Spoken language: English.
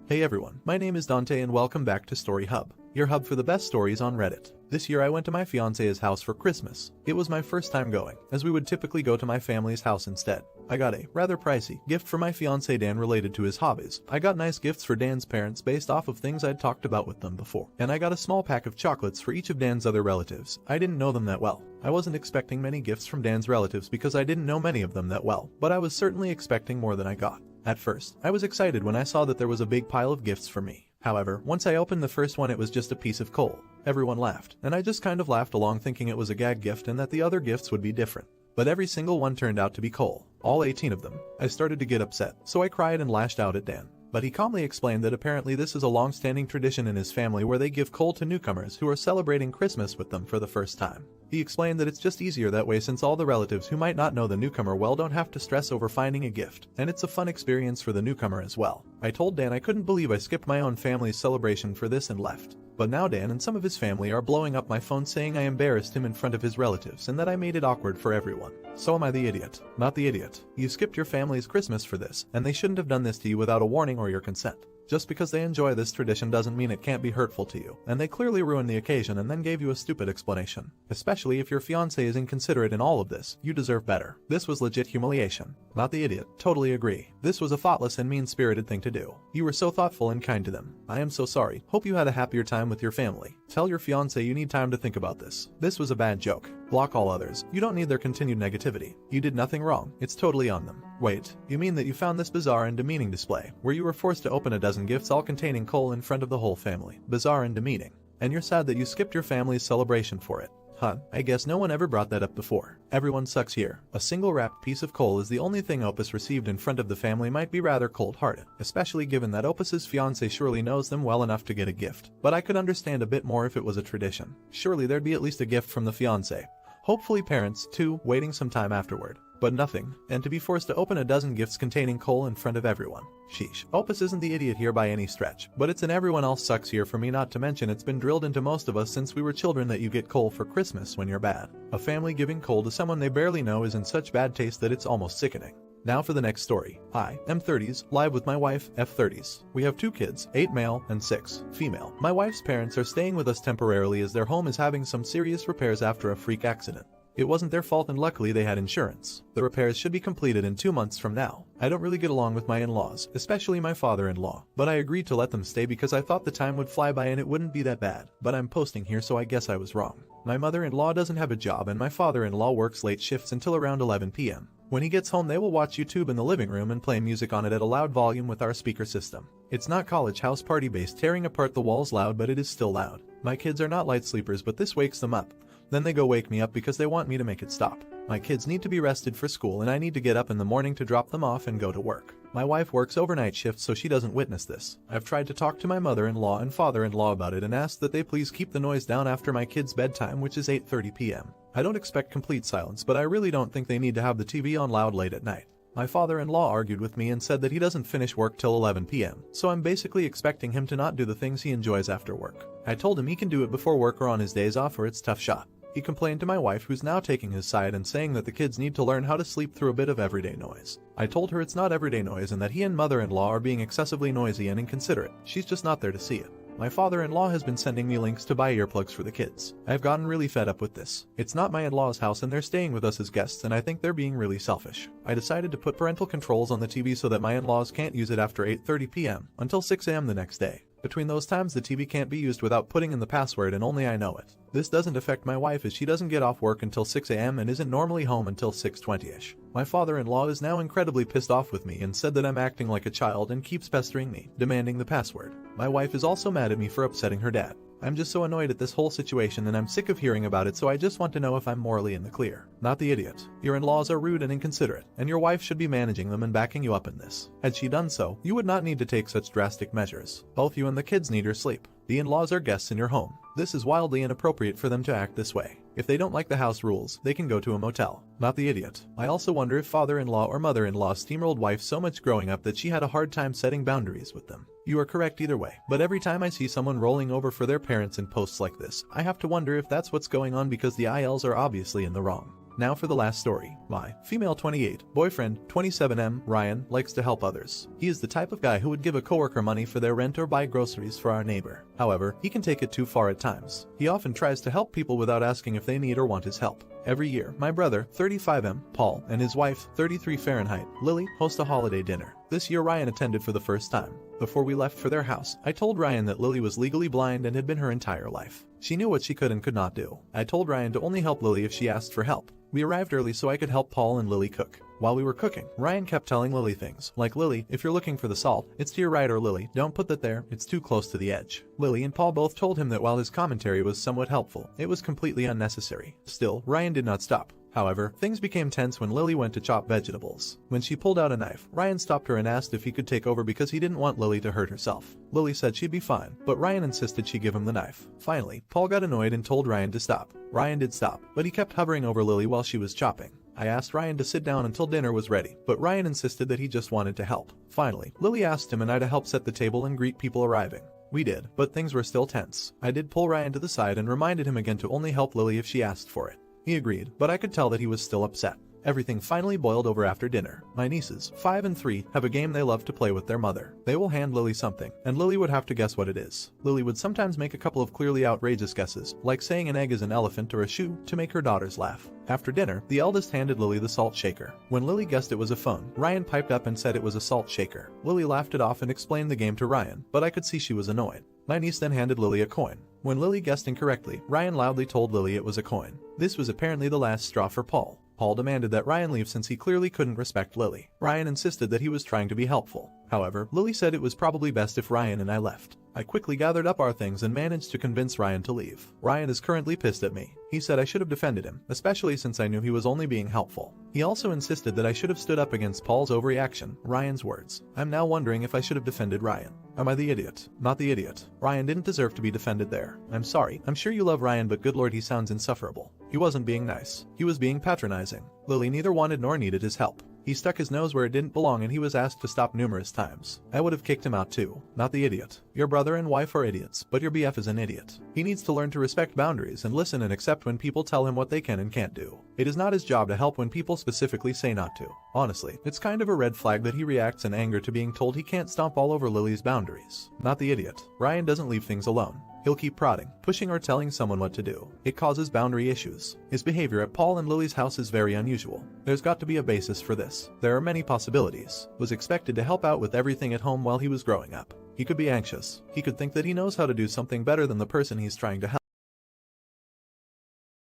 Hey everyone, my name is Dante and welcome back to Story Hub, your hub for the best stories on Reddit. This year I went to my fiance's house for Christmas. It was my first time going, as we would typically go to my family's house instead. I got a rather pricey gift for my fiance Dan related to his hobbies. I got nice gifts for Dan's parents based off of things I'd talked about with them before. And I got a small pack of chocolates for each of Dan's other relatives. I didn't know them that well. I wasn't expecting many gifts from Dan's relatives because I didn't know many of them that well, but I was certainly expecting more than I got. At first, I was excited when I saw that there was a big pile of gifts for me. However, once I opened the first one it was just a piece of coal. Everyone laughed, and I just kind of laughed along thinking it was a gag gift and that the other gifts would be different. But every single one turned out to be coal. All 18 of them. I started to get upset, so I cried and lashed out at Dan. But he calmly explained that apparently this is a long-standing tradition in his family where they give coal to newcomers who are celebrating Christmas with them for the first time. He explained that it's just easier that way since all the relatives who might not know the newcomer well don't have to stress over finding a gift, and it's a fun experience for the newcomer as well. I told Dan I couldn't believe I skipped my own family's celebration for this and left. But now Dan and some of his family are blowing up my phone saying I embarrassed him in front of his relatives and that I made it awkward for everyone. So am I the idiot? Not the idiot. You skipped your family's Christmas for this, and they shouldn't have done this to you without a warning or your consent. Just because they enjoy this tradition doesn't mean it can't be hurtful to you, and they clearly ruined the occasion and then gave you a stupid explanation. Especially if your fiancé is inconsiderate in all of this, you deserve better. This was legit humiliation. Not the idiot. Totally agree. This was a thoughtless and mean-spirited thing to do. You were so thoughtful and kind to them. I am so sorry. Hope you had a happier time with your family. Tell your fiancé you need time to think about this. This was a bad joke. Block all others. You don't need their continued negativity. You did nothing wrong. It's totally on them. Wait, you mean that you found this bizarre and demeaning display, where you were forced to open a dozen gifts all containing coal in front of the whole family? Bizarre and demeaning. And you're sad that you skipped your family's celebration for it. Huh, I guess no one ever brought that up before. Everyone sucks here. A single wrapped piece of coal is the only thing Opus received in front of the family might be rather cold-hearted, especially given that Opus's fiancé surely knows them well enough to get a gift. But I could understand a bit more if it was a tradition. Surely there'd be at least a gift from the fiancé. Hopefully parents, too, waiting some time afterward. But nothing, and to be forced to open a dozen gifts containing coal in front of everyone. Sheesh. Opus isn't the idiot here by any stretch, but it's an everyone else sucks here for me, not to mention it's been drilled into most of us since we were children that you get coal for Christmas when you're bad. A family giving coal to someone they barely know is in such bad taste that it's almost sickening. Now for the next story. I, M30s, live with my wife, F30s. We have 2 kids, 8 male and 6 female. My wife's parents are staying with us temporarily as their home is having some serious repairs after a freak accident. It wasn't their fault and luckily they had insurance. The repairs should be completed in 2 months from now. I don't really get along with my in-laws, especially my father-in-law, but I agreed to let them stay because I thought the time would fly by and it wouldn't be that bad. But I'm posting here so I guess I was wrong. My mother-in-law doesn't have a job and my father-in-law works late shifts until around 11 p.m. When he gets home they will watch YouTube in the living room and play music on it at a loud volume with our speaker system. It's not college house party bass tearing apart the walls loud, but it is still loud. My kids are not light sleepers, but this wakes them up. Then they go wake me up because they want me to make it stop. My kids need to be rested for school and I need to get up in the morning to drop them off and go to work. My wife works overnight shifts so she doesn't witness this. I've tried to talk to my mother-in-law and father-in-law about it and asked that they please keep the noise down after my kids' bedtime, which is 8:30 p.m. I don't expect complete silence, but I really don't think they need to have the TV on loud late at night. My father-in-law argued with me and said that he doesn't finish work till 11 p.m., so I'm basically expecting him to not do the things he enjoys after work. I told him he can do it before work or on his days off or it's tough shot. He complained to my wife, who's now taking his side and saying that the kids need to learn how to sleep through a bit of everyday noise. I told her it's not everyday noise and that he and mother-in-law are being excessively noisy and inconsiderate. She's just not there to see it. My father-in-law has been sending me links to buy earplugs for the kids. I've gotten really fed up with this. It's not my in-laws' house and they're staying with us as guests and I think they're being really selfish. I decided to put parental controls on the TV so that my in-laws can't use it after 8:30 p.m. until 6 a.m. the next day. Between those times the TV can't be used without putting in the password and only I know it. This doesn't affect my wife as she doesn't get off work until 6 a.m. and isn't normally home until 6:20ish. My father-in-law is now incredibly pissed off with me and said that I'm acting like a child and keeps pestering me, demanding the password. My wife is also mad at me for upsetting her dad. I'm just so annoyed at this whole situation and I'm sick of hearing about it, so I just want to know if I'm morally in the clear. Not the idiot. Your in-laws are rude and inconsiderate, and your wife should be managing them and backing you up in this. Had she done so, you would not need to take such drastic measures. Both you and the kids need your sleep. The in-laws are guests in your home. This is wildly inappropriate for them to act this way. If they don't like the house rules, they can go to a motel. Not the idiot. I also wonder if father-in-law or mother-in-law steamrolled wife so much growing up that she had a hard time setting boundaries with them. You are correct either way, but every time I see someone rolling over for their parents in posts like this, I have to wonder if that's what's going on because the ILs are obviously in the wrong. Now for the last story. My female 28, boyfriend 27M, Ryan, likes to help others. He is the type of guy who would give a coworker money for their rent or buy groceries for our neighbor. However, he can take it too far at times. He often tries to help people without asking if they need or want his help. Every year, my brother, 35M, Paul, and his wife, 33 Fahrenheit, Lily, host a holiday dinner. This year Ryan attended for the first time. Before we left for their house, I told Ryan that Lily was legally blind and had been her entire life. She knew what she could and could not do. I told Ryan to only help Lily if she asked for help. We arrived early so I could help Paul and Lily cook. While we were cooking, Ryan kept telling Lily things, like, "Lily, if you're looking for the salt, it's to your right," or, "Lily, don't put that there, it's too close to the edge." Lily and Paul both told him that while his commentary was somewhat helpful, it was completely unnecessary. Still, Ryan did not stop. However, things became tense when Lily went to chop vegetables. When she pulled out a knife, Ryan stopped her and asked if he could take over because he didn't want Lily to hurt herself. Lily said she'd be fine, but Ryan insisted she give him the knife. Finally, Paul got annoyed and told Ryan to stop. Ryan did stop, but he kept hovering over Lily while she was chopping. I asked Ryan to sit down until dinner was ready, but Ryan insisted that he just wanted to help. Finally, Lily asked him and I to help set the table and greet people arriving. We did, but things were still tense. I did pull Ryan to the side and reminded him again to only help Lily if she asked for it. He agreed, but I could tell that he was still upset. Everything finally boiled over after dinner. My nieces, 5 and 3, have a game they love to play with their mother. They will hand Lily something, and Lily would have to guess what it is. Lily would sometimes make a couple of clearly outrageous guesses, like saying an egg is an elephant or a shoe, to make her daughters laugh. After dinner, the eldest handed Lily the salt shaker. When Lily guessed it was a phone, Ryan piped up and said it was a salt shaker. Lily laughed it off and explained the game to Ryan, but I could see she was annoyed. My niece then handed Lily a coin. When Lily guessed incorrectly, Ryan loudly told Lily it was a coin. This was apparently the last straw for Paul. Paul demanded that Ryan leave since he clearly couldn't respect Lily. Ryan insisted that he was trying to be helpful. However, Lily said it was probably best if Ryan and I left. I quickly gathered up our things and managed to convince Ryan to leave. Ryan is currently pissed at me. He said I should have defended him, especially since I knew he was only being helpful. He also insisted that I should have stood up against Paul's overreaction, Ryan's words. I'm now wondering if I should have defended Ryan. Am I the idiot? Not the idiot. Ryan didn't deserve to be defended there. I'm sorry. I'm sure you love Ryan, but good lord, he sounds insufferable. He wasn't being nice. He was being patronizing. Lily neither wanted nor needed his help. He stuck his nose where it didn't belong and he was asked to stop numerous times. I would have kicked him out too. Not the idiot. Your brother and wife are idiots, but your BF is an idiot. He needs to learn to respect boundaries and listen and accept when people tell him what they can and can't do. It is not his job to help when people specifically say not to. Honestly, it's kind of a red flag that he reacts in anger to being told he can't stomp all over Lily's boundaries. Not the idiot. Ryan doesn't leave things alone. He'll keep prodding, pushing or telling someone what to do. It causes boundary issues. His behavior at Paul and Lily's house is very unusual. There's got to be a basis for this. There are many possibilities. Was expected to help out with everything at home while he was growing up. He could be anxious. He could think that he knows how to do something better than the person he's trying to help.